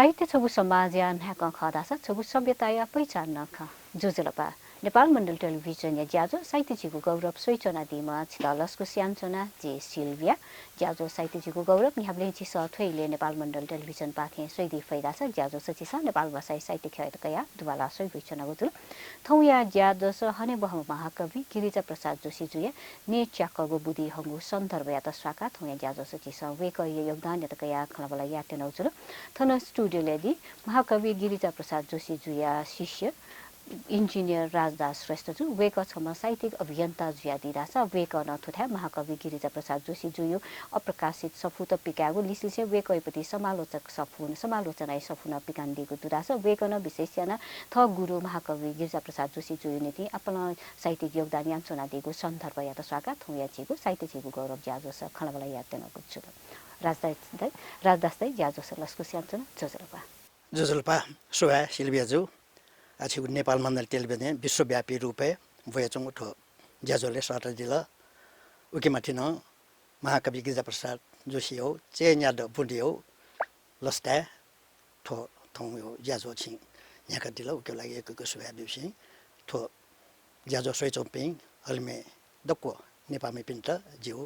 साहित्य छबु समाज या न्याक खदासा छबु सभ्यता या पहिचान नख जुजुलपा नेपाल मण्डल टेलिभिजन या ज्याजो साहित्य झिगु गौरव सोइचना दिमा छिललसको स्यानचना जे सिल्भिया ज्याजो साहित्य झिगु गौरव निहाबले छि सथैले नेपाल मण्डल टेलिभिजन पाखे सोइदि फैदासा ज्याजो सचिसा नेपाल भाषा साहित्य खयत कया दुवाला सोइ विचना गुतुल थौया ज्याजो स हने बह महाकवि गिरिजा प्रसाद जोशी जुया ने च्याकगो बुद्धि हंगु सन्दर्भ या त स्वाका थौया ज्याजो सचिसा वेक योगदान या त कया खलाबला या तेनौचुल थन स्टुडियो लेदि महाकवि गिरिजा प्रसाद जोशी जुया शिष्य इन्जिनियर राजदास श्रेष्ठ जु वेक छमा साहित्यिक अभियन्ता जुया दिदासा वेक न थुथ्या महाकवि गिरिजा प्रसाद जोशी जुयो अप्रकाशित सफुत पिकागो लिसिसे वेकैपति समालोचक सफुन समालोचनाय सफुन पिकान दिगु दुदासा वेक न विशेषना थ गुरु महाकवि गिरिजा प्रसाद जोशी जुयो नीति अपना साहित्यिक योगदान यान्चना दिगु सन्दर्भ या त स्वाका थौया छिगु साहित्य छिगु गौरव ज्याजो स खलाबला याद तेनगु छु राजदास ज्याजो स लस्कु स्यान्चना जोजलपा सोया सिल्भियाजु आछिगु नेपाल मण्डल टेलिभिजन विश्वव्यापी रूपे भयचंग उठो ज्याजोले सटर दिल उकिमाथि न महाकवि गिरिजा प्रसाद जोशी हो चेन्याद बुढी हो लस्टा थो थौ हो ज्याजो छि यहाँका दिल उके लागि एकको सुया दिउसी थो ज्याजो सोइचोपिङ हलमे दक्को नेपालमै पिन्ट जिउ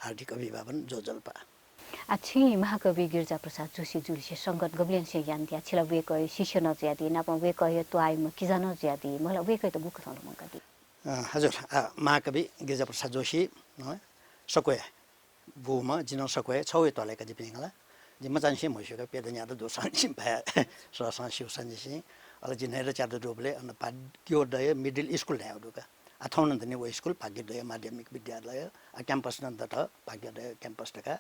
हार्दिक अभिवादन जोजलपा अच्छी महाकवि गिरिजा प्रसाद जोशी जुलिसे संगत गबलेन से ज्ञान दिया छिला वेक शिष्य न ज्यादी नाप वेक तो आइ म किजान ज्यादी मलाई वेक त बुक थौन मंका दि हजुर महाकवि गिरिजा प्रसाद जोशी सकोय बुमा जिन सकोय छौय तलेका जिपिङला जि मचानसे मसिका पेदन्या त दोसान सिम भए ससा शिव सञ्जिसी अल जिनेर च्याद रोबले अन पाड्यो दय मिडल स्कुल ल्याउ दुका अथौन दने व स्कुल भाग्योदय माध्यमिक विद्यालय क्याम्पस नन्द त भाग्योदय क्याम्पस टका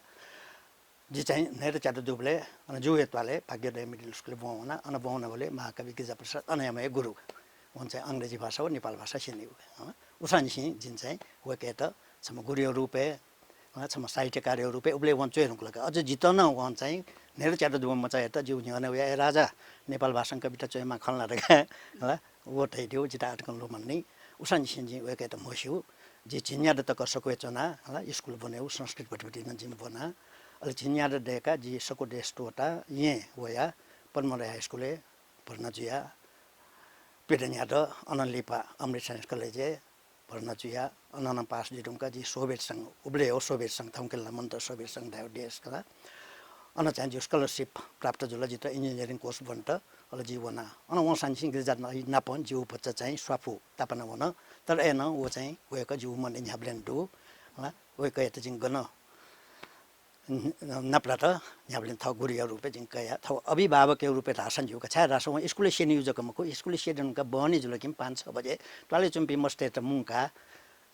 जी चाहिँ नेर च्याद दुबले अनि जुएतवाले भाग्योदय मिडल स्कुल बौना अन बौना बोले महाकवि गिरिजा प्रसाद अनयमय गुरु हुन्छ अंग्रेजी भाषा हो नेपाल भाषा सिनिउ उसान सिंह जिन चाहिँ वके त छम गुरु रूपे छम साहित्यकार रूपे उबले वन चोइरुक लगा अझ जितन वन चाहिँ नेर च्याद दुब मचा त जिउ न्यने वे राजा नेपाल भाषा कविता चोइमा खल्ला रका होला वो थै दिउ जिता आर्टिकल लो भन्ने उसान सिंह जी वके त मसिउ जी चिन्या त कसको चना होला स्कुल बन्यौ संस्कृत पटपटी न जिम बना अल चिन्या देका जी सको देशटोटा ये होया पन्मरा हाई स्कुले पढ्न जुया पेडन्या त अनलिपा अमृत साइन्स कलेज पढ्न जुया अनन पास जिरुमका जी सोभियत संघ उब्ले हो सोभियत संघ थौकेला मन्त सोभियत संघ दाउ देश कला अन चाहिँ जो स्कलरशिप प्राप्त जुल जित इन्जिनियरिङ कोर्स बन्ट अल जीवना अन व साइन्सिङ गिरजात नापन जीव बच्चा चाहिँ स्वाफु तापना वन तर एन वो चाहिँ वेक जीव मन न्याब्लेन दु होला वेक यत जिङ गन नप्लाट यहाँले थ गुरिया रूपे जिङ कया थ अभिभावक रूपे रासन जुका छा रासन स्कुल से नियोजकमको स्कुल सेडनका बहनी जुलकिम 5-6 बजे ताले चुम्पी मस्ते त मुंका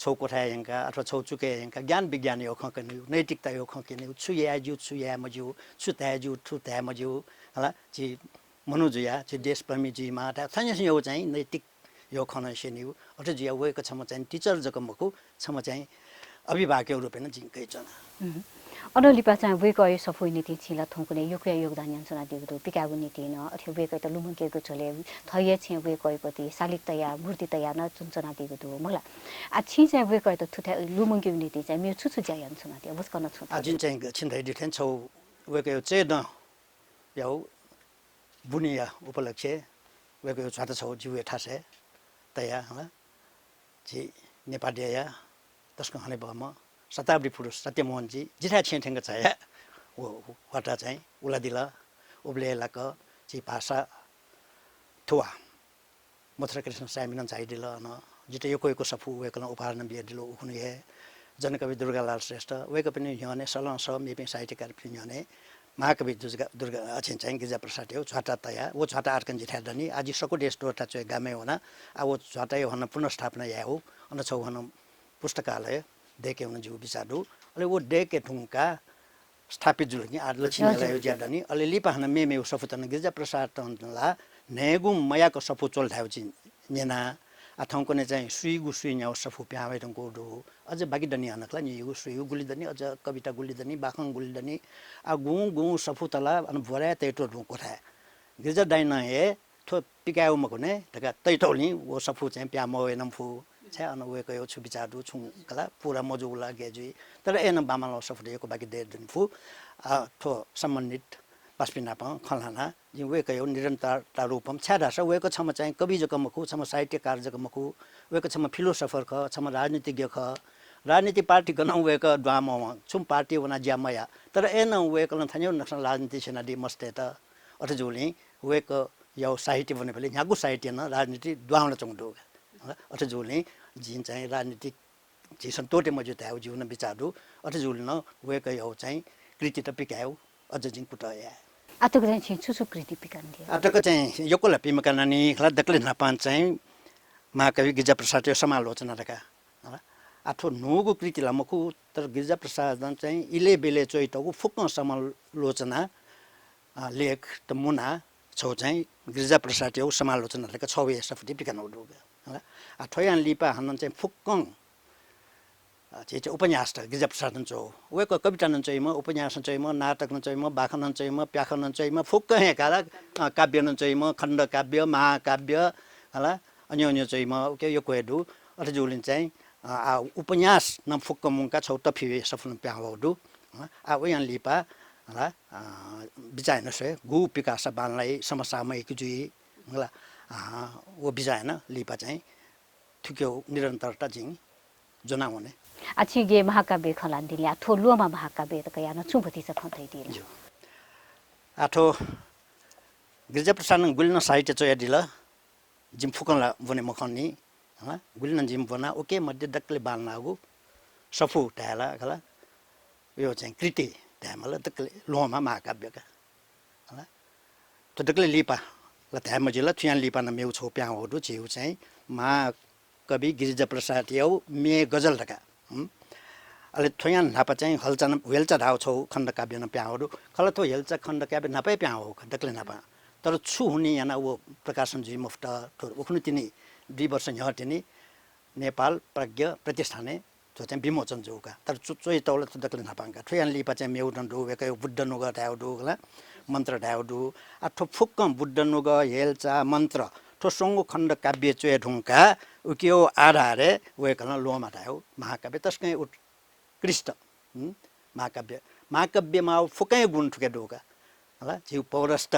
छौ कोठा यंका अथवा छौ चुके यंका ज्ञान विज्ञान यो खकनि नैतिकता यो खकनि छुया मजु छुता जु थुता मजु होला जी मनुजुया जी देशप्रेमी जी मा त थान्या यो चाहिँ नैतिक यो खन सेनिउ अथवा जिया वेको छम चाहिँ टिचर जकमको छम चाहिँ अभिभावक रूपे न जिङकै छ अनलिपा चाहिँ वेक सफुइ नीति छिला थौकुने योक्या योगदान यान्सना दिगु पिकागु नीति न अथवा वेक त लुमुकेको चले थय छ वेकैपति सालिकतया मूर्तितया न चुनचना दिगु दु मला आछि चाहिँ वेक त थुथा लुमुके नीति चाहिँ मे छुछु ज्या यान्सना दिया बस गर्न छु अजिन चाहिँ छिन्दै दिथेन छौ वेक यो चेद याउ बुनिया उपलक्ष्य वेक यो छाता छौ जिउ थासे तया ह जी नेपालीया तस्को हने बम शताब्दी पुरुष सत्यमोहन जी जिथा छेठेंग छाया वो वाटा चाहिँ उला दिला उब्लेलाक ची भाषा थुवा मथुरा कृष्ण सामिन चाहिँ दिला न जिते यो कोइको सफु वेकन उपहार न बिए दिलो उखुने हे जनकवि दुर्गालाल श्रेष्ठ वेक पनि यने सलन स मेपे साहित्यकार पनि यने महाकवि दुर्गा अछिन चाहिँ गिरिजा प्रसाद हो छाटा तया वो छाटा आर्कन जिथा दनी आज सको देश टोटा चाहिँ गामे होना आ वो छाटा यो हन पुनर्स्थापना या हो अन छौ हन पुस्तकालय देखे हुन जिउ बिचाडु अले वो देके ठुंका स्थापित जुलनि आद लक्षिणलाई ज्यादनी अले लिपाहन मेमे सफुतन गिरिजा प्रसाद तनला नेगु मयाको सफु चोल थाउ छिन नेना अथौको ने चाहिँ सुइगु सुइन्या सफु प्यावे रंको दु अझ बाकी दनी अनकला नि यु सुइगु गुली दनी अझ कविता गुली दनी बाखङ गुली दनी आ गु सफु तला अन भरे तेटो रु कोठा गिरिजा दाइना हे थो पिकाउ मकोने तका तैटोली वो सफु चाहिँ प्यामो एनमफु छ अन वेको यो छु बिचाडु छु कला पुरा मजुला गेजी तर एन बामालो सफुदेको बाकी दे दिन फु थो सम्बन्धित पास्पिनापा खलाना जिन वे कयो निरन्तरता रूपम छ्यादास वेको छम चाहिँ कवि जकमखु छम साहित्यकार जकमखु वेको छम फिलोसोफर ख छम राजनीतिज्ञ ख राजनीति पार्टी गनाउ वेको द्वाम छुम पार्टी वना ज्यामया तर एन वेको न थान्यो नक्सन राजनीति सेना दि मस्ते त अथ जुली वेको यो साहित्य भने भले न्यागु साहित्य न राजनीति द्वाउन चंगदो अथ जुली जिन चाहिँ राजनीतिक जिसन तोटे मजु ताउ जीवन विचारु अथ जुली न वेको यो चाहिँ कृति त पिकाउ अझ जिन कुटया आतक चाहिँ छुछु कृति पिकान दिए आतक चाहिँ योकोला पिमकानानी खला दक्ले नापान चाहिँ महाकवि गिरिजा प्रसाद समालोचना रका आठो नोगु कृतिला मखु तर गिरिजा प्रसाद चाहिँ इले बेले चोइटको फुक्क समालोचना लेख त मुना छौ चाहिँ गिरिजा प्रसाद यो समालोचना लेख छौ ये सफटी पिकान उडुगा होला आठोयान लिपा हनन चाहिँ फुक्कङ चाहिँ उपन्यास त गिरिजा प्रसाद चो वेको कविता न चाहिँ म उपन्यास चाहिँ म नाटक न चाहिँ म बाखन चाहिँ म प्याखन चाहिँ म फुक्क हे काला काव्य न चाहिँ म खण्ड काव्य महाकाव्य होला अन्य अन्य चाहिँ म के यो कोएडु अथ जुलिन चाहिँ उपन्यास न फुक्क मुंका छौ त फिवे सफल प्यावडु आ वयान लिपा होला बिचायन से गु पिकासा बानलाई समसामयिक जुई होला वो बिचायन लिपा चाहिँ थुक्यो निरन्तरता जिङ जनाउने आछि गे महाकाव्य खलान दिली आठो लुमा महाकाव्य त कया न चुभति छ खतै दिल आठो गिरिजा प्रसाद गुलिन साहित्य चोया दिल जिम फुकला बने मखनी ह गुलिन जिम बना ओके मध्ये दक्ले बालनागु सफु टाला खला यो चाहिँ कृति त्यामल दक्ले लोमा महाकाव्यका होला त दक्ले लिपा ल त्याम जिल्ला थ्यान लिपा न मेउ छौ प्याउडु छिउ चाहिँ महाकवि गिरिजा प्रसाद यौ मे गजल रका अले थोयान नापा चाहिँ हल्चा हेल्चा धाउ छौ खण्ड काव्य न प्याउडु खला थो हेल्चा खण्ड काव्य नापै प्याउ दक्ले नापा तर छु हुने याना वो प्रकाशन जी मुफ्त उखनु तिनी 2 वर्ष यहाँ तिनी नेपाल प्रज्ञ प्रतिष्ठाने जो चाहिँ विमोचन जोका तर चोइ तौल त दक्ले नापांका थोयान लिपा चाहिँ मेउडन्डु वेकै बुद्ध नुग ढाउडु होला मन्त्र ढाउडु आठो फुक्कम बुद्ध नुग हेल्चा मन्त्र थो सोंगु खण्ड काव्य चोय ढुंका उकियो आधारे वेकन लोमा ढाउ महाकाव्य तस्कै उत्कृष्ट महाकाव्यमा फुकै गुण ठुके ढोका होला जीव पौरस्त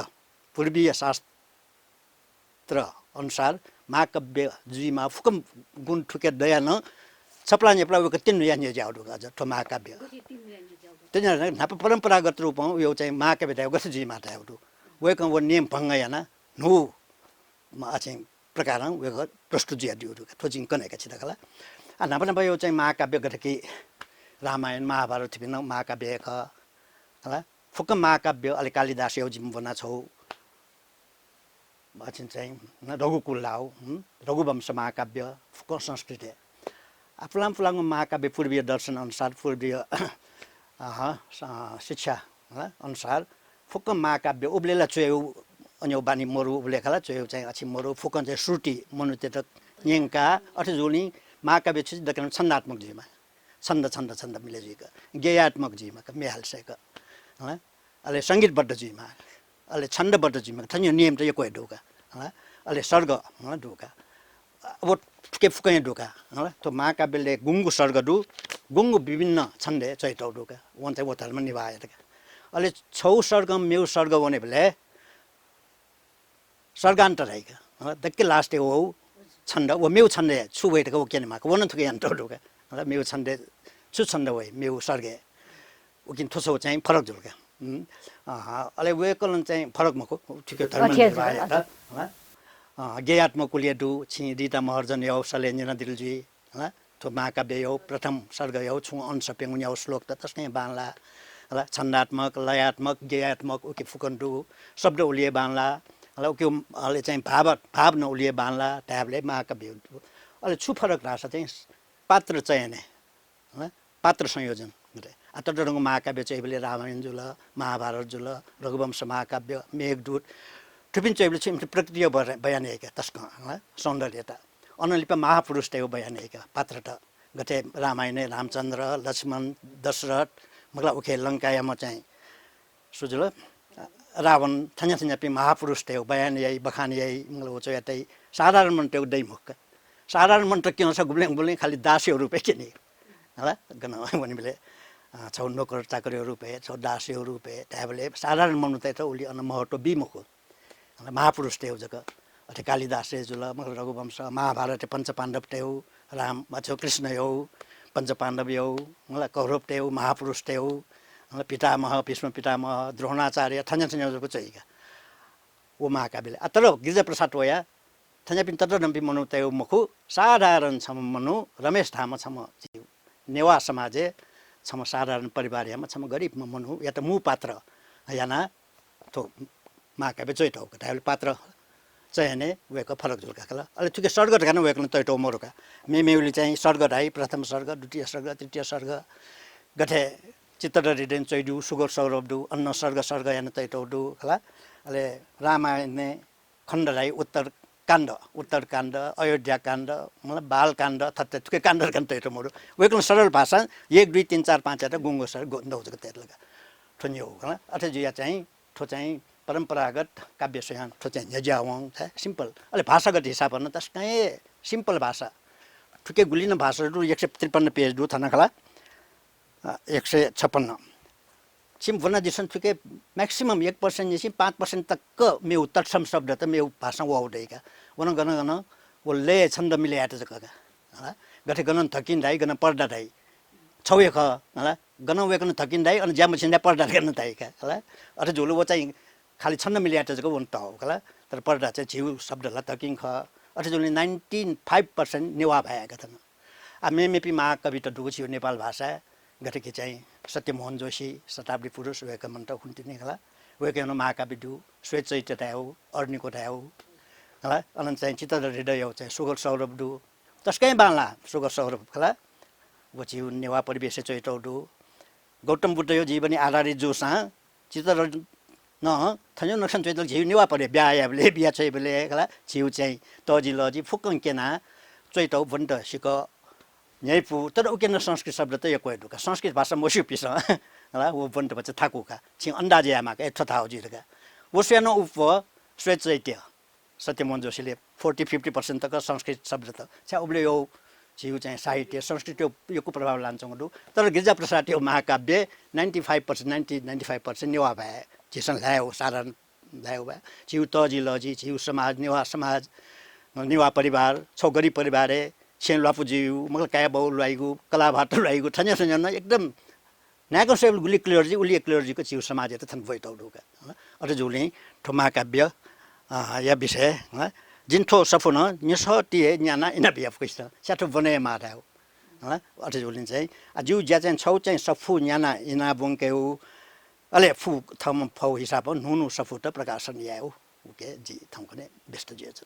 पूर्वीय शास्त्र अनुसार महाकाव्य जुइमा फुकम गुण ठुके दया न छपला नेपला वेक तिन यान्य जाउडु अझ ठो महाकाव्य तिन नाप परम्परागत रूपमा यो चाहिँ महाकाव्य ढाउ गस जुइमा ढाउडु वेक वो नियम भंग याना नु मा चाहिँ प्रकार वेक प्रस्तुत जिया दिउडु थोजिङ कनेका छिदा खला आ नाप नाप यो चाहिँ महाकाव्य गठकी रामायण महाभारत थिबिन महाकाव्य ख होला फुकम महाकाव्य अलि कालिदास यो जिम बना छौ माछिन चाहिँ रघुकुल लाउ रघुवंश महाकाव्य फुक संस्कृति आफुलाम फुलाङ महाकाव्य पूर्वीय दर्शन अनुसार पूर्वीय शिक्षा अनुसार फुक महाकाव्य उब्लेला चोयौ अन्य बानी मरु उब्लेखाला चोयौ चाहिँ अछि मरु फुकन चाहिँ श्रुति मनुतेट न्यंका अथ जोनी महाकाव्य छ दकन छन्दात्मक जीमा छन्द मिलेजीका गेयात्मक जीमा मेहालसेका ह अले संगीतबद्ध जीमा अले छन्दबद्ध जीमा थन्यो नियम त यको ढोका ह अले सर्ग ढोका अब के फुकै ढोका ह त महाकाव्यले गुंगु सर्ग दु गुंगु विभिन्न छन्दे चैतौ ढोका वन चाहिँ वतालमा निभाए त अले छौ सर्ग मेउ सर्ग बने भले सर्गान्तर आइका ह दक्के लास्ट हो छन्द वो मेउ छन्दे छु वेटको केने माको वन थुके अन्त ढोका ह मेउ छन्दे छु छन्द वइ मेउ सर्गे उकिन थोसो चाहिँ फरक झुल्का अले वेकलन चाहिँ फरक मको ठिकै धर्म निभाए त ह गेयात्मक कुलियदु छि रिता महर्जन यौ सलेन्जन दिलजी ह तो महाकाव्य यौ प्रथम सर्ग यौ छु अंश पेंगु यौ श्लोक त तस्नै बानला होला छन्दात्मक लयात्मक गेयात्मक उके फुकन्डु शब्द उलिए बानला होला उके अले चाहिँ भाव न उलिए बानला ट्याबले महाकाव्य अले छु फरक रासा चाहिँ पात्र चयने ह पात्र संयोजन गरे अतडरंग महाकाव्य चाहिँ बेले रामायण जुल महाभारत जुल रघुवंश महाकाव्य मेघदूत थुपिन चाहिँ बेले प्रकृति बयान एका तस्क सौन्दर्यता अनलिपा महापुरुष त्यो बयान एका पात्रता गते रामायण रामचन्द्र लक्ष्मण दशरथ मगला उखे लंकायामा चाहिँ सुजुल रावण थन्या पि महापुरुष त्यो बयान यही बखान यही मगला उचयातै साधारण मन त्यो दैमुख साधारण मन त के हुन्छ गुब्लेङ खाली दासीहरू पे के नि होला गन भने बेले छौ नोकर चाकरीहरू भए छौ दासीहरू भए त्याबले साधारण मनुते त उली अन महत्व बिमुखो महापुरुष टेउ जग अथे कालिदास जुल मग रघुवंश महाभारत पञ्चपाण्डव टेउ राम मछौ कृष्ण यौ पञ्चपाण्डव यौ मलाई कौरव टेउ महापुरुष टेउ मलाई पितामह भीष्म पितामह द्रोणाचार्य थन्या थन्याको चाहिका वो महाकाव्यले तर गिरिजाप्रसाद वया थन्यापिन तत्र नम्पी मनु टेउ मुखु साधारण छम मनु रमेश धाम छम नेवा समाजे छम साधारण परिवार यामा छम गरिब मनु या त मु पात्र याना थो महाकाव्य चैटौ कथाले पात्र चाहिने वेको फरक झुल्का कला अले ठिकै सर्ग ढान वेको तैटौ मोरुका मेमेउली चाहिँ सर्ग ढाई प्रथम सर्ग द्वितीय सर्ग तृतीय सर्ग गठे चित्तर रिडेन चैडु सुगर सौरभ दु अन्न सर्ग सर्ग याना तैटौ दु कला अले रामायण ने खण्ड ढाई उत्तर काण्ड अयोध्या काण्ड मतलब बाल काण्ड थत्ते ठिकै काण्ड गन तैटौ मोरु वेको सरल भाषा 1 2 3 4 5 टा गुंगो सर गोन्दौ जक तेर लगा ठन्यो कला अथे जुया चाहिँ ठो चाहिँ परम्परागत काव्य स्वयं ठो चाहिँ ज्यावाङ छ सिम्पल अले भाषागत हिसाबमा तस्कै सिम्पल भाषा ठुके गुलिन भाषाहरु 153 पेज दु थना खला 156 सिम वना दिसन ठुके मैक्सिमम 1% जैसी 5% तक मे उत्तरसम शब्द त मे भाषा वाउदैका वन गन वले छन्द मिले आटे जकका हला गठे गन थकिन दाइ गन पर्दा दाइ छौय ख हला गन वेकन थकिन दाइ अनि ज्याम छिन्दा पर्दा गर्न दाइका हला अरे झोलो वो चाहिँ खाली छन्न मिले आटे जको वन त हो हला तर पर्दा चाहिँ झिउ शब्दला थकिन ख अरे झोले 95% नेवा भएका छन् आ मेमेपी महाकवि त दुगो छियो नेपाल भाषा गठेकी चाहिँ सत्यमोहन जोशी शताब्दी पुरुष वेका मन्त हुन्टिने हला वेका महाकाव्य दु स्वेच्छा हो अर्निको हो हला अनन्त चाहिँ चित्त हृदय हो चाहिँ सुगर सौरभ दु तस्कै बाला सुगर सौरभ हला वछि नेवा परिवेश चैटौ दु गौतम बुद्ध यो जीवनी आधारित जोसा चित्त न थन्यो नक्सन चैतल झिउ नेवा परे ब्यायाबले बिया छैबले हला झिउ चाहिँ तजिलजी फुकन केना चैटौ बन्द सिक न्यायपु तर उकेन संस्कृत शब्द त यो कोइ दुका संस्कृत भाषा मोसु पिस हला वो बन्द बच्चा थाकुका छि अन्दाजे आमाका एथ थाउ जिरका वो सेनो उप स्वेच्छा सत्यमोहन जोशीले 40-50% तक संस्कृत शब्द त छ उबले यो झिउ चाहिँ साहित्य संस्कृत योको प्रभाव लान्छौँ दु तर गिरिजाप्रसाद यो महाकाव्य 95% नेवा भए जेसन ल्यायो साधारण ल्यायो भए झिउ तजिलजी झिउ समाज नेवा समाज नेवा परिवार छौगरी परिवारे सेन लापु जिउ मगल काय बाउ लाइगु कला भात लाइगु थन्या थन्या एकदम नाको सेल गुली क्लियरजी उली क्लियरजीको चिउ समाज त थन भइतौ दुका अरे जुले ठोमा काव्य या विषय जिन्थो सफुन निसति न्याना इना बिया फुइस स्याठो बने माराउ अरे जुले चाहिँ जिउ ज्या चाहिँ छौ चाहिँ सफु न्याना इना बुंकेउ अले फु थम फौ हिसाब नुनु सफु त प्रकाशन याउ ओके जी थमकने बेस्ट जिएछ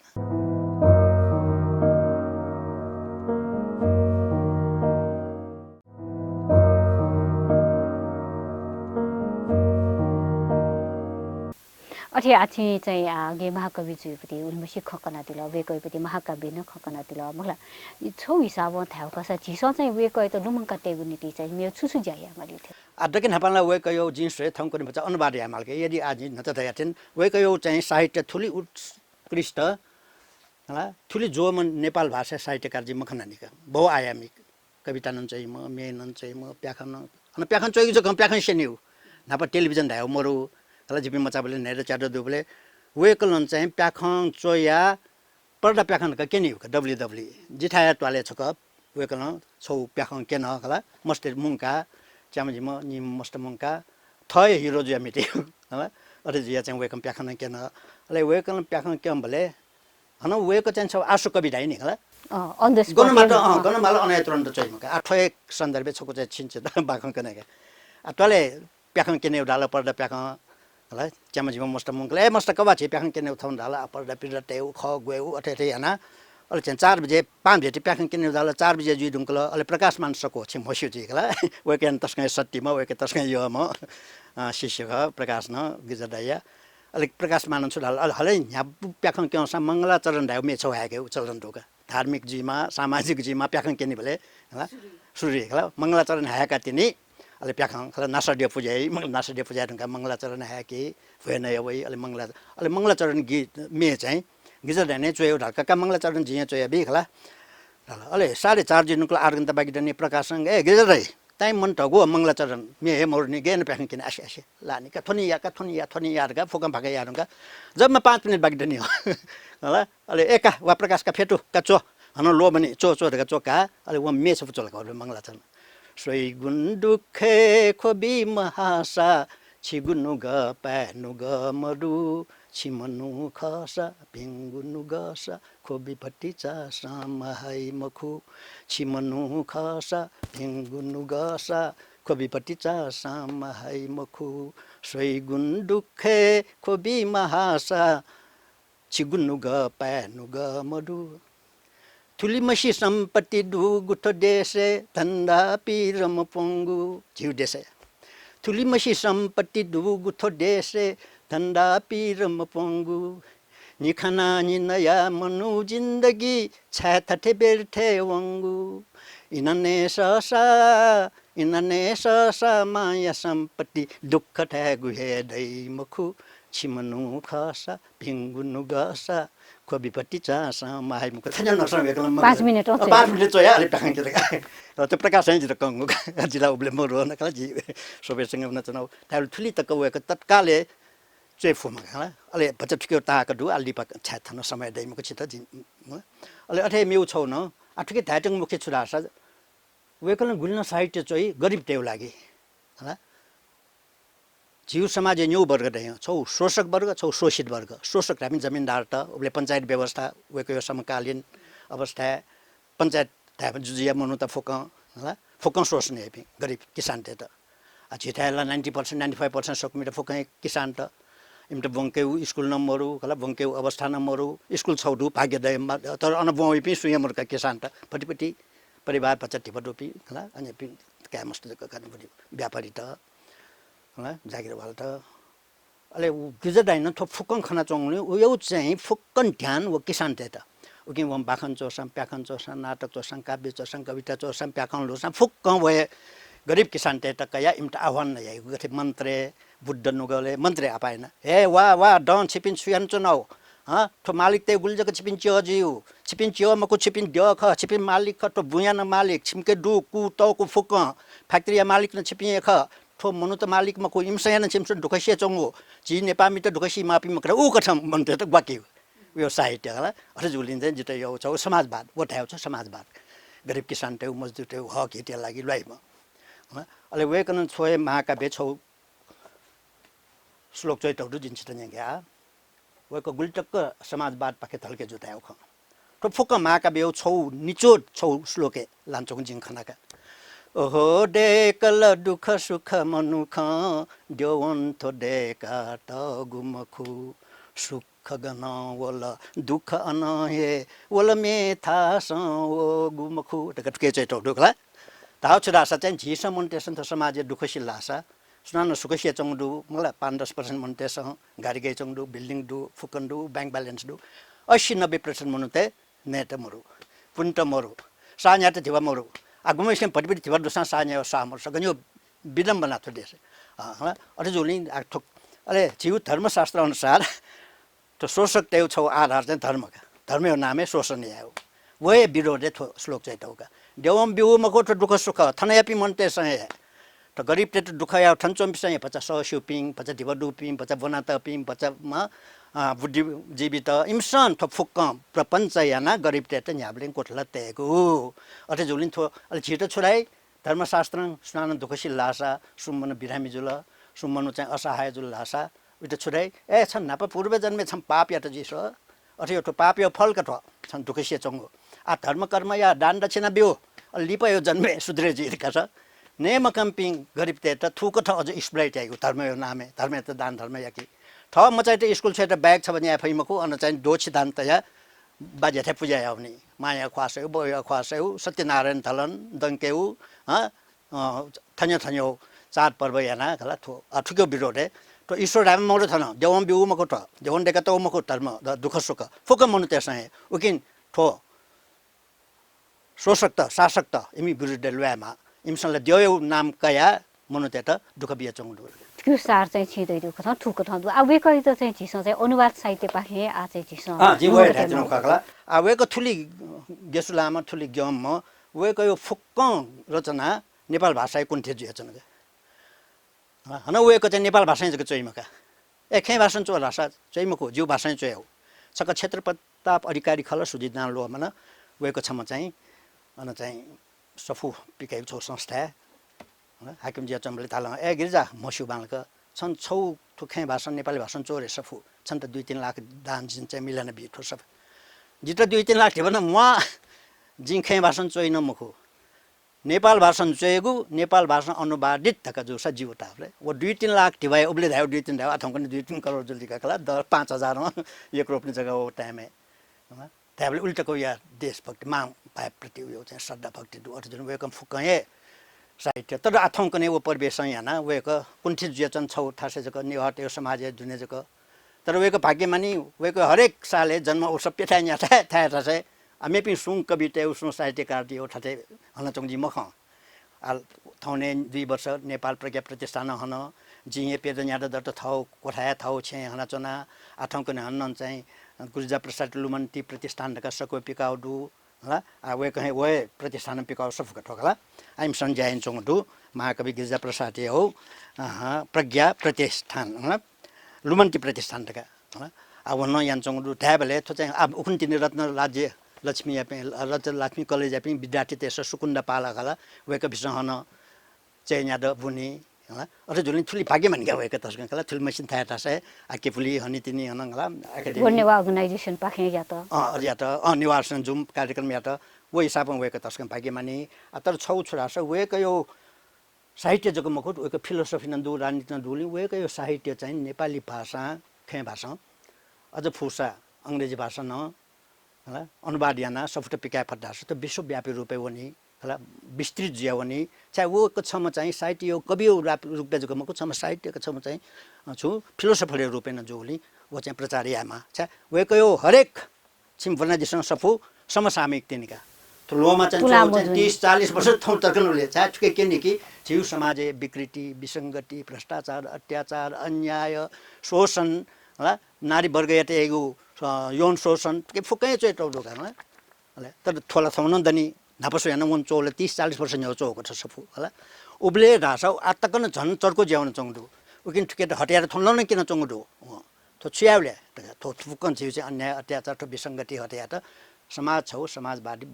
अथे आछि चाहिँ गे महाकवि जुपति उल्मसी खकना दिल वेकैपति महाकाव्य न खकना दिल मला छौ हिसाब थाउ कसा झिसो चाहिँ वेकै त नुमंका टेगुनिटी चाहिँ मेरो छुछु जाया माली थे अदके नेपालला वेकयो जिन्स रे थंकोनि बचा अनबार यामालके यदि आज न त याथिन वेकयो चाहिँ साहित्य थुली उत्कृष्ट हला थुली जोमन नेपाल भाषा साहित्यकार जी मखनानिका बहुआयामिक कविता नन चाहिँ म मेनन चाहिँ म प्याखन अन प्याखन चोइ जो प्याखन सेन्यु नापा टेलिभिजन धायो मरु हला जिपि मचाबले नेर चाडो दुबले वेकलन चाहिँ प्याखन चोया पर्दा प्याखन का केनि हो डब्ल्यू जिठाया टवाले छक वेकलन छौ प्याखन केन हला मस्ते मुंका च्यामजिम नि मस्त मुंका थय हिरो जुया मिटे हला अरे जुया चाहिँ वेकम प्याखन केन अले वेकलन प्याखन केम भले हन वेको चाहिँ छ आशु कवि धाइ नि हला अन द स्पॉट गनमाला अनायतरन त चाहिँ मका आठय सन्दर्भ छको चाहिँ छिन्छ त बाखन कनेका अतले प्याखन केने डाला पर्दा प्याखन हला च्यामजिम मस्त मुंकले मस्त कवा छ प्याखन केने उठाउन डाला पर्दा पिरते टेउ ख गयो अठे हना अले चाहिँ 4 बजे 5 बजे प्याखन केने डाला 4 बजे जुइ ढुंकल अले प्रकाश मान सको छ मस्यु जी हला वेकेन तस्कै सत्तीमा वेके तस्कै यो म शिष्य प्रकाश न गिजदाया अले प्रकाश मान छु डाला हले न्या प्याखन केसा मंगलाचरण धाउ मे छौ हाके चलन ढोका धार्मिक जीमा सामाजिक जीमा प्याखन केने भले हला सूर्य हला मंगलाचरण हाका तिनी अले प्याखन खला नासडिया पूजाई नासडिया पूजा ढंका मंगलाचरण हाके भएन यवै अले मंगलाचरण गीत मे चाहिँ गिजर ने चोयो ढाका का मंगलाचरण जिया चोया बे खला अले 4:30 जिनुको 8 घण्टा बाकी दने प्रकाशन ए गिजर रे ताई मन टगो मंगला चरण मे हे मोरनी गेन प्याखन किन आसे आसे लानी का थोनी यार का फोकम भागे यार का जब मैं 5 मिनट बाकी दनी हो होला अले एका वा प्रकाश का फेटु का चो हन लो बनी चो का चो का अले वो मे सब चोल का मंगला चरण सोई गुन दुखे खोबी महासा छिगुनु ग पानु ग मरु छिमनु खसा भिंगुनु गसा खोबी पट्टी चा सामहाई मखु छिमनु खसा भिंगुनु गसा खोबी पट्टी चा सामहाई मखु सोई गुन दुखे खोबी महासा छिगुनु ग पानु ग मरु थुली मसी सम्पत्ति दु गुठो देशे धन्दा पिरम पोंगु झिउ देशे थुली मसी सम्पत्ति दु गुठो देशे धन्दा पिरम पोंगु निखाना निनया मनु जिन्दगी छाथठे बेरठे वंगु इनने ससा माया सम्पत्ति दुःख ठ्यागु हेदै मखु छिमनु खसा भिंगुनु गसा खोबीपट्टि चासा माहाई मुख थाहा नसँग एकलम 5 मिनेट हो 5 मिनेट चाहिँ अलि टाङ के त्यो प्रकाश चाहिँ जिरो कंगु जिला उबले मरो न कला जी सोबेसँग न चनाउ थाल थुली तक वेक तत्काले चाहिँ फुमा खला अले बच्चा ठिक्यो ताका दु अलि पक छाथन समय दैमको छित जि अले अठे मेउ छौ न आठुके धाटङ मुख्य छुरासा वेकलन गुल्न साहित्य चाहिँ गरिब टेउ लागि हला जीव समाज न्यू वर्ग रह्यो छौ शोषक वर्ग छौ शोषित वर्ग शोषक हामी जमिनदार त उले पञ्चायत व्यवस्था वेको यो समकालीन अवस्था पञ्चायत धाप जुजिया मनु त फोक होला फोक सोच्ने हेपि गरिब किसान त छिटाला 90% 95% सकमिट फोक किसान त इमट बंकेउ स्कुल नम्बरु होला बंकेउ अवस्था नम्बरु स्कुल छौडु भाग्यदय तर अन बoi पि सुयमरका किसान त पटिपटि परिवार पचटी पटोपि होला अनि पि क्यामस्ट जक खाने व्यापारी त होला जागिरवाल त अले गिजदाइन थो फुक्कन खना चोंगले उयो चाहिँ फुक्कन ध्यान वो किसान त उकि वम बाखन चोसम प्याखन चोसम नाटक चोसम काव्य चोसम कविता चोसम प्याखन लोसम फुक्कन वय गरिब किसान त कया इमट आह्वान नै गथे मन्त्रे बुद्ध नुगले मन्त्रे आपाएन हे वा डन छिपिन सुयान चुनाउ ह थो मालिक ते गुल्जक छिपिन चियो छिपिन चियो मको छिपिन द ख छिपिन मालिक ख तो बुयान मालिक छिमके दु कु त को फुक्क फ्याक्ट्री मालिक न छिपिन ख थो मनु त मालिक मको इमसयान छिमस दुखसिया चंगो जी नेपामी त दुखसी मापी मकर उ कठम मन्त्रे त बाकी यो साहित्य होला अरे जुलिन्छ जित यो छ समाजवाद वटायो छ समाजवाद गरिब किसान ते मजदुर ते हक हिटिया लागि लैमा अले वेकन छोए महाकाव्य छौ श्लोक चाहिँ तौडु जिन्छ त न्या वेको गुल्टक्क समाजवाद पाके थल्के जुतायो ख तो फुक महाकाव्य छौ निचो छौ श्लोके लान्छौ जिङ खनाका ओहो डेकल दुख सुख मनुख देवन्त डेका त गुमखु सुख गन वल दुख अनहे वल मेथा स ओ गुमखु टके चाहिँ तौडु खला ताउ छुरासा चाहिँ झिस मन्टेसन त समाज दुखसी लासा सुनान सुखसिया चंगडु मलाई 5-10% मन्टेस गाडी गए चंगडु बिल्डिङ दु फुकन्डु बैंक ब्यालेन्स दु 80-90% मनुते नेट मरु पुन्ट मरु सान्या त थिवा मरु आगुमेसन पटिपटि थिवा दुसा सान्या सामर सगन्यो विडम्बना छ देश ह अरे जोली आठोक अरे जीव धर्मशास्त्र अनुसार तो शोषक तेउ छौ आधार चाहिँ धर्मका धर्मको नामै शोषण आयो वए विरोधे थो श्लोक चाहिँ तौका देवम बिउ मको त दुख सुख थनयापि मन्ते सय त गरिब ते दुख या थन्चोम सय 50 शोपिङ 50 दिवडुपिङ 50 बनाता पिङ 50 मा बुद्धिजीवी त इमसन थो फुक्क प्रपञ्च याना गरिब ते त न्याब्लिङ कोठला तेको अथे जुलिन थो अलि छिटो छोराई धर्मशास्त्र स्नान दुखसी लासा सुमन बिरामी जुल सुमन चाहिँ असहाय जुल लासा उते छोराई ए छन् नाप पूर्व जन्मे छन् पाप या त जिस अथे यो पाप यो फल कठ छन् दुखसी चंगो आ धर्म कर्म या दान दक्षिणा बिउ लिप यो जन्मे सुध्रे जिका छ नेम कम्पिङ गरिब ते त थुक थ अझ स्प्राइट आइगो धर्म यो नामे धर्म त दान धर्म या कि थ म चाहिँ त स्कुल छ त ब्याग छ भने आफैमको अन चाहिँ दोछि दान त या बाजे थे पूजा आउने माया ख्वासौ बोया ख्वासौ सत्यनारायण थलन दंकेउ थन्यो चाड पर्व याना गला थो अठुको विरोधे तो ईश्वर राम मरो थन देवम बिउ मको त देवन डेका त मको धर्म दुख सुख फुक मनु त्यसै उकिन थो शोषक त शासक त इमी विरुद्ध लुयामा इमसले देव नाम कया मनु ते त दुख बिया चंगडु त्यो सार चाहिँ छिदै दुख छ ठुक थन्दु आ वेकै त चाहिँ झिस चाहिँ अनुवाद साहित्य पाखे आ चाहिँ झिस जीवै थाजन खकला आ वेको थुली गेसुलामा थुली ग्यम म वेको यो फुक्क रचना नेपाल भाषा कुन्ठे जुएछन् हन वेको चाहिँ नेपाल भाषा जको चोइमका ए खे भाषा चो भाषा चोइमको जिउ भाषा चोय हो सक क्षेत्र प्रताप अधिकारी खल सुजित नाम लो मन वेको छम चाहिँ अन चाहिँ सफु पिकाइ छौ संस्था हाकिम जिया चम्बले ताला ए गिरजा मस्यु बालक छन् छौ थुखे भाषा नेपाली भाषा चोरे सफु छन् त 2-3 लाख दान जिन चाहिँ मिलन बिठो सब जित 2-3 लाख थियो भने म जिङखे भाषा चोइन मखो नेपाल भाषा चोयगु नेपाल भाषा अनुवादित तक जो सजीव ताफले वो 2-3 लाख टिवाय उबले धायो 2-3 धायो अथवा पनि 2-3 करोड जल्दी का कला 5,000 मा एक रोप्ने जग्गा हो टाइम है त्याबले उल्टाको या देशभक्ति माग पाए प्रति यो चाहिँ श्रद्धा भक्ति दु अर्जुन वेकम फुकए साहित्य तर आथौकने वो परिवेश याना वेक कुण्ठी जुएचन छौ थासे जक निहट यो समाज जुने जक तर वेक भाग्यमानी वेक हरेक साले जन्म उत्सव पेठाइ न्या थाय थासे अमेपि सुङ कविता उसनो साहित्यकार दियो ठाथे हन चंगजी मख आल थौने 2 वर्ष नेपाल प्रज्ञा प्रतिष्ठान हन जिए पेद न्याद दत थौ कोठाया थौ छे हन चना आथौकने हन चाहिँ गुर्जा प्रसाद लुमन्ती प्रतिष्ठान का सको पिकाउडु हला आ वे कहे वे प्रतिष्ठान पिकाउ सफक ठोकला आइम संजयन चोंगडु महाकवि गिरिजा प्रसाद हो प्रज्ञा प्रतिष्ठान हला लुमन्ती प्रतिष्ठान का हला आ वन यान चोंगडु थाबले थो चाहिँ अब उखुन तिनी रत्न राज्य लक्ष्मी यापे रत्न लक्ष्मी कलेज यापे विद्यार्थी तेस सुकुण्ड पाला गला वेक विषय हन चाहिँ याद बुनी हला अरे जुलिन थुली भाग्य मन गए वेक तस्कन कला थुल मसिन थाया थासे आके पुली हनी तिनी हनंगला एकेडमी वन्यवा अर्गनाइजेसन पाखे यात यात निवासन जुम कार्यक्रम यात वो हिसाबमा वेक तस्कन भाग्य मानी तर छौ छोरा छ वेक यो साहित्य जको मखुट वेक फिलोसफी नन्दु राजनीति नन्दुली वेक यो साहित्य चाहिँ नेपाली भाषा खे भाषा अझ फुसा अंग्रेजी भाषा न हला अनुवाद याना सफ्ट पिकाय फटास त विश्वव्यापी रूपे वनी हला विस्तृत ज्यावनी चाहे वो कछम चाहिँ साहित्य यो कवि रूपे जको मको छम साहित्य कछम चाहिँ छु फिलोसफर रूपे न जोली वो चाहिँ प्रचार यामा चाहे वेक यो हरेक छिम वर्णादिसन सफु समसामयिक तिनका तो लोमा चाहिँ 30-40 वर्ष थौ तर्कनुले चाहे छुके के निकी जीव समाज विकृति विसंगति भ्रष्टाचार अत्याचार अन्याय शोषण हला नारी वर्ग याते एगु यौन शोषण के फुकै चाहिँ टौडो गर्न हला तर थोला थौन दनी नापसो याना मन चोले 30-40 वर्ष न्यो चोको छ सफु हला उबले रासा आतकन झन चर्को ज्याउन चंगडु उकिन ठुके हटियार थोलन न किन चंगडु तो छियाउले तो फुकन छिउ चाहिँ अन्याय अत्याचार तो विसंगति हटिया त समाज छौ समाजवादी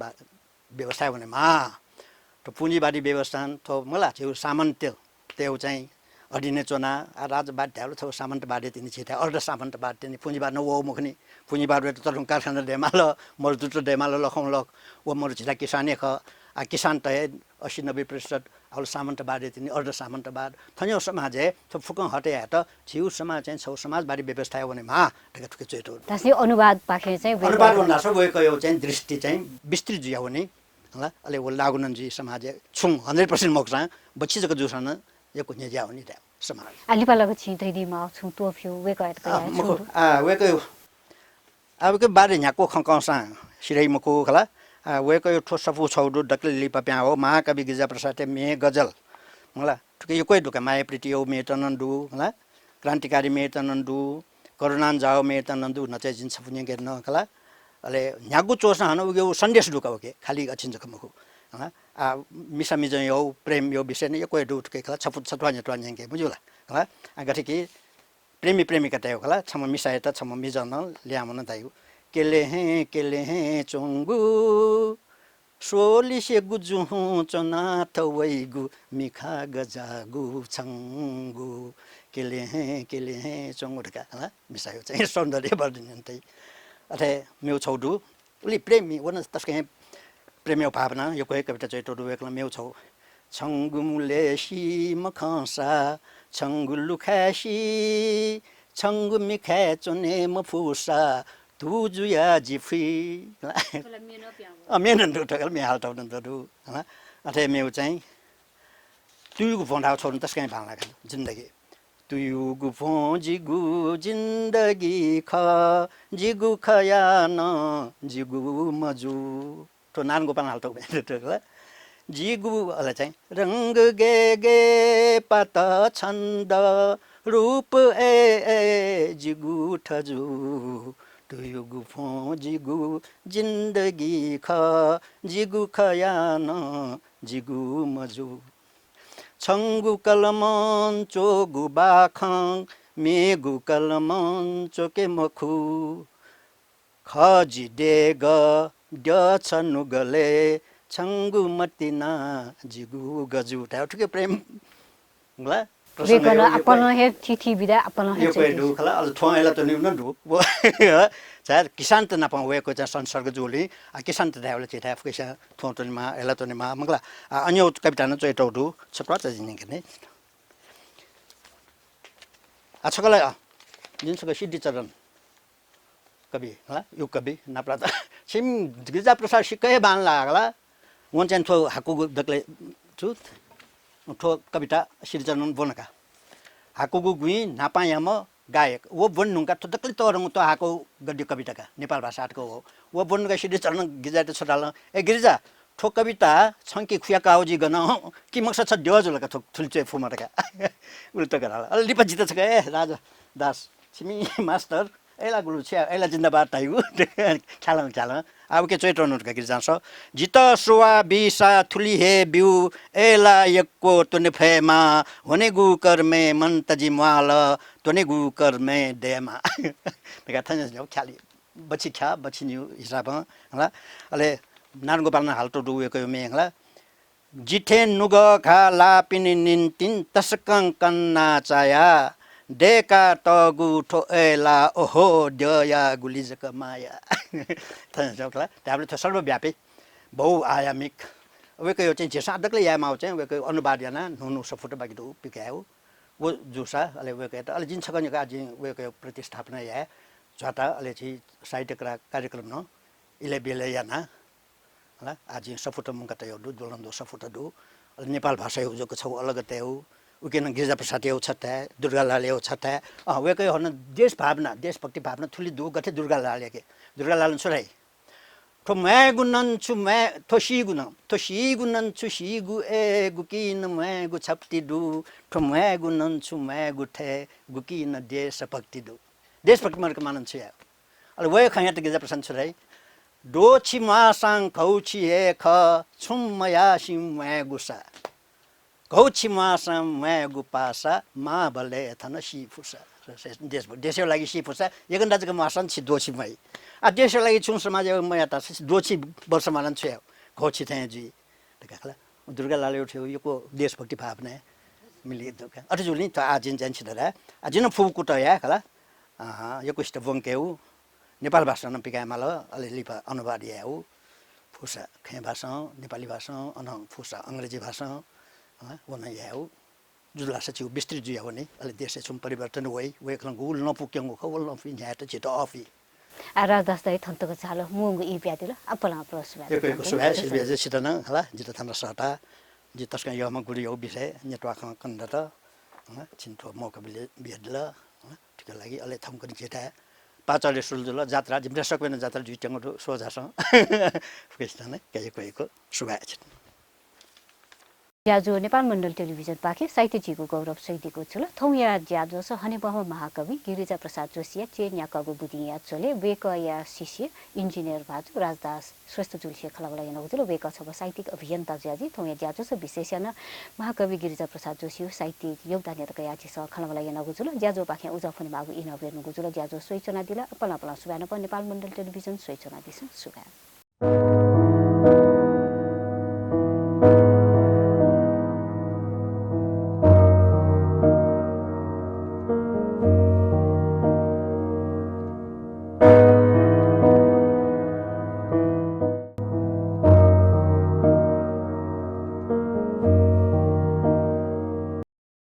व्यवस्था भने मा तो पुँजीवादी व्यवस्था तो मला छिउ सामन्त्य त्यो चाहिँ अडिने चोना राजवाद ढ्यालो थौ सामन्तवादी तिनी छिटा अर्ध सामन्तवाद तिनी पुँजीवाद न वो मुखनी पुँजीवाद रे तरङ कारखाना देमाल मजदुर देमाल लखौं लख वो मर छिटा किसाने ख आ किसान त 80-90% अल सामन्तवादी तिनी अर्ध सामन्तवाद थन्यो समाज है तो फुकं हटे त छिउ समाज चाहिँ छौ समाजवादी व्यवस्था हो भने मा ठके ठके चेटो त्यसले अनुवाद पाखे चाहिँ अनुवाद भन्दा छ वेको यो चाहिँ दृष्टि चाहिँ विस्तृत जिया हो नि हला अले वो लागुनन जी समाज छुङ 100% मोक्सा बच्ची जको जुसन यो कुन्या ज्या हो नि त समाज अलिपालको छि दैदिमा छु टोफ्यो वेको हट मको वेको अब के बारे न्याको खंकौसा सिरै मको खला वेको यो ठोस सफु छौडु डकले लिपा प्या हो महाकवि गिरिजा प्रसाद मे गजल होला ठुके यो कोइ ढुका माया प्रीति हो मेतनन्दु होला क्रान्तिकारी मेतनन्दु करुणान जाओ मेतनन्दु नचे जिन सफुन्य गेर्न खला अले न्यागु चोस हन यो सन्देश ढुका हो के खाली अछिन जकमको होला मिसा मिज यो प्रेम यो विषय ने यो कोइ ढु ठुके खला छफु छतवा न्यतवा न्यके बुझुला होला गथे कि प्रेमी प्रेमिका तय खला छम मिसाए त छम मिजन ल्यामन दायु केले हैं चोंगु सोली से गुजु चना थवैगु मिखा गजागु छंगु केले हैं चोंगु ढका हला मिसायो चाहिँ सौन्दर्य वर्धन तै अथे मेउ छौडु उली प्रेमी वन तस्के प्रेमी भावना यो कोही कविता चाहिँ टोडु एकला मेउ छौ छंगु मुलेसी मखसा छंगु लुखासी छंगु मिखा चोने मफुसा तु जुया जिफी मेन टकल मे हाल टाउन दु हला अथे मेउ चाहिँ तुयुगु फोन्डा छोड्नु तस्कै भावना खानु जिन्दगी तुयुगु फो जिगु जिन्दगी ख जिगु खयान जिगु मजु तो नारायण गोपाल हाल टाउ जिगु अले चाहिँ रंग गे गे पत छन्द रूप ए जिगु ठजु तुयुगु फो जिगु जिन्दगी ख जिगु खयान जिगु मजु छङ्गु कलमन चोगु बाखङ मेगु कलमन चोके मखु खजी डेग ड छनु गले छङ्गु मतिना जिगु गजु ठिकै प्रेम ल वेकन अपन हे थिथि बिदा अपन हे यो दु खला अल ठोएला त निउ न दु चार किसान त नपाउ वेको चाहिँ संसर्ग जोली किसान त दावले चाहिँ थाफ कैसा थोटनमा एला त निमा मगला अन्य कविता न चाहिँ टौडु छप्रा त जिने गर्ने छकला जिनसको सिद्धि चरण कवि ह यो कवि नाप्रा त सिम गिरिजा प्रसाद सिकै बान लागला वन चाहिँ थो हाकु दक्ले छु ठो कविता सिद्धि चरण बोनका हाकुगु गुई नापायाम गायक वो बन्नुका थतक्ले तरङ त हाको गद्य कविताका नेपाल भाषाको हो वो बन्नुका सिद्धि चरण गिरिजा त छोटाल ए गिरिजा ठो कविता छङ्की खुयाका आउजी गन कि मकसद छ ड्योजुलका थो थुल्चे फुमरका उल्ट गराल अल लिपा जित छ ए राजा दास सिमी मास्टर एला गुरु छ एला जिन्दाबाद ताइउ ख्याल अब के चैत्र नोटका गिरिजा छ जित सोवा बिसा थुली हे बिउ एला यक्को तुने फेमा होने गु कर्मे मन तजी माल तुने गु कर्मे देमा बेगा थान जो ख्याली बछि ख्या बछि न्यु हिसाब हला अले नारायण गोपाल हालतो दुएको मेङला जिठे नुग खा ला पिनि निन तिन तसकं कन्ना चाया डेका तगु ठो एला ओहो दया गुलिजक माया थान जोकला त्याबले त सर्वव्यापी बहुआयामिक वेको यो चाहिँ जेसादकले यामाउ चाहिँ वेको अनुवाद याना नुनु सफुट बाकी दु पिकाउ वो जुसा अले वेको त अले जिन छकने का जि वेको प्रतिस्थापना या झटा अले चाहिँ साहित्य कार्यक्रम न इले बेले याना हला आज सफुट मुका त यो दु दोलन्दो सफुट दु अले नेपाल भाषा यो जको छ अलग त हो उकेन गिरिजा प्रसाद यो छता दुर्गालाल यो छता वेकै हन देश भावना देशभक्ति भावना थुली दु गथे दुर्गालाल के दुर्गालाल छोराई ठो मै गुनन छु मै थोसी गुनन छु सिगु ए गुकिन मै गु छप्ति दु ठो मै गुनन छु मै गुथे गुकिन देशभक्ति दु देशभक्ति मरक मानन छु या अले वे खया त गिरिजा प्रसाद छोराई दो छि मासाङ खौछि हे ख छुम मया सिम मै गुसा गौछि मासा मै गुपासा मा बले थन सिफुसा देशको लागि सिफुसा यगन दाजुको मासन छि दोछि मै देशको लागि छु समाज मया त दोछि वर्ष मानन छु गौछि थे जी तकला दुर्गालाल उठ्यो यो देशभक्ति भावना मिले दुका अझ जुलि त आजिन जान्छ दरा आजिन फुकु त या खला यो कुष्ट बंकेउ नेपाल भाषा न पिकामाल अलि लिपा अनुवाद या हो फुसा खे भाषा नेपाली भाषा अन फुसा अंग्रेजी भाषा वना याउ जुला सचिव विस्तृत जुया भने अलि देशे छुम परिवर्तन होइ वेखलं गुल नपुक्यंगु खवल नफि न्यात छिटो अफि आराधस्दै थन्तको चालो मुंगु इप्यादिल अपला प्रसवा एको सुभा सिबे सितन हला जित थान सटा जितस्का यमा गुडी यो विषय नेटवर्क कन्दत छिन्थो मौकाबिले बिहदल ठीक लागि अलि थमकन जेटा पाचले सुलजुल जात्रा जिम्रा सक्वेन जात्रा जुइटंगु सोझास फेस्टन कएको सुभा ज्याजो नेपाल मण्डल टेलिभिजन पाखे साहित्य झिगु गौरव सैदीको छुल थौया ज्याजो स हनेबह महाकवि गिरिजा प्रसाद जोशी चेन्या कगु बुदिया चले वेकया शिष्य इन्जिनियर भाजु राजदास श्रेष्ठ जुलसे खलावला यनको जुल वेक छ साहित्यिक अभियन्ता ज्याजी थौया ज्याजो स विशेषण महाकवि गिरिजा प्रसाद जोशी साहित्यिक योगदान यतका याची स खलावला यनको जुल ज्याजो पाखे उजाफने मागु इनवेर्नु जुल ज्याजो सोइचना दिला अपना अपना सुबान नेपाल मण्डल टेलिभिजन सोइचना दिस सुबा